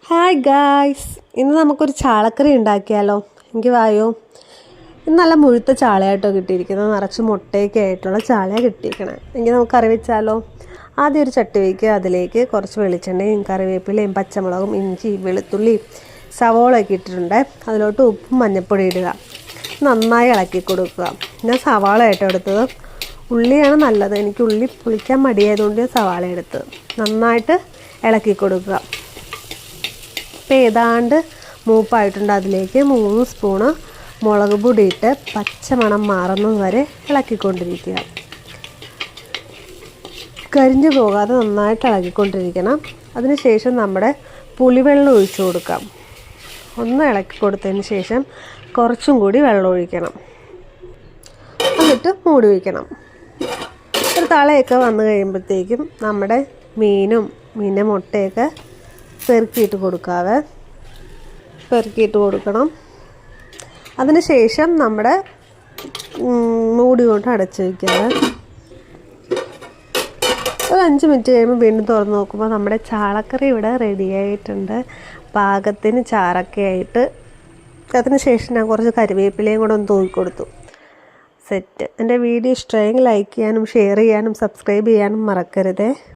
Hi guys, ഇന്ന് നമുക്കൊരു ചാളക്കറി ഉണ്ടാക്കിയാലോ? എനിക്ക് വായോ. ഇന്ന് നല്ല മുഴുത്ത ചാളയായിട്ടോ കിട്ടിയിരിക്കുന്നത്, നിറച്ച് മുട്ടയൊക്കെ ആയിട്ടുള്ള ചാളയാണ് കിട്ടിയിരിക്കണേ. എങ്കിൽ നമുക്ക് കറി വെച്ചാലോ? ആദ്യം ഒരു ചട്ടി വയ്ക്കുക, അതിലേക്ക് കുറച്ച് വെളിച്ചെണ്ണയും കറിവേപ്പിലയും പച്ചമുളകും ഇഞ്ചി വെളുത്തുള്ളി സവോളയൊക്കെ ഇട്ടിട്ടുണ്ട്. അതിലോട്ട് ഉപ്പും മഞ്ഞൾപ്പൊടി ഇടുക, നന്നായി ഇളക്കി കൊടുക്കുക. ഞാൻ സവാള ആയിട്ടോ എടുത്തത്, ഉള്ളിയാണ് നല്ലത്. എനിക്ക് ഉള്ളി പുളിക്കാൻ മടിയായതുകൊണ്ട് സവാള എടുത്തത്. നന്നായിട്ട് ഇളക്കി കൊടുക്കുക. ഇപ്പോൾ ഏതാണ്ട് മൂപ്പായിട്ടുണ്ട്. അതിലേക്ക് 3 സ്പൂണ് മുളക് പൊടി ഇട്ട് പച്ചമണം മാറുന്നത് വരെ ഇളക്കിക്കൊണ്ടിരിക്കുക. കരിഞ്ഞു പോകാതെ നന്നായിട്ട് ഇളക്കിക്കൊണ്ടിരിക്കണം. അതിനുശേഷം നമ്മുടെ പുളിവെള്ളം ഒഴിച്ചു കൊടുക്കാം. ഒന്ന് ഇളക്കി കൊടുത്തതിന് ശേഷം കുറച്ചും കൂടി വെള്ളം ഒഴിക്കണം. എന്നിട്ട് മൂടി വയ്ക്കണം. ഒരു തളയൊക്കെ വന്നു കഴിയുമ്പോഴത്തേക്കും നമ്മുടെ മീനിൻ്റെ മുട്ടയൊക്കെ പെറുക്കിയിട്ട് കൊടുക്കണം. അതിനുശേഷം നമ്മുടെ മൂടി കൊണ്ട് അടച്ചു വയ്ക്കാതെ ഒരു 5 മിനിറ്റ് കഴിയുമ്പോൾ വീണ്ടും തുറന്ന് നോക്കുമ്പോൾ നമ്മുടെ ചാളക്കറി ഇവിടെ റെഡിയായിട്ടുണ്ട്. പാകത്തിന് ചാറൊക്കെ ആയിട്ട്. അതിനുശേഷം ഞാൻ കുറച്ച് കരിവേപ്പിലയും കൂടെ ഒന്ന് തൂക്കിക്കൊടുത്തു. സെറ്റ്. എൻ്റെ വീഡിയോ ഇഷ്ടമായെങ്കിൽ ലൈക്ക് ചെയ്യാനും ഷെയർ ചെയ്യാനും സബ്സ്ക്രൈബ് ചെയ്യാനും മറക്കരുതേ.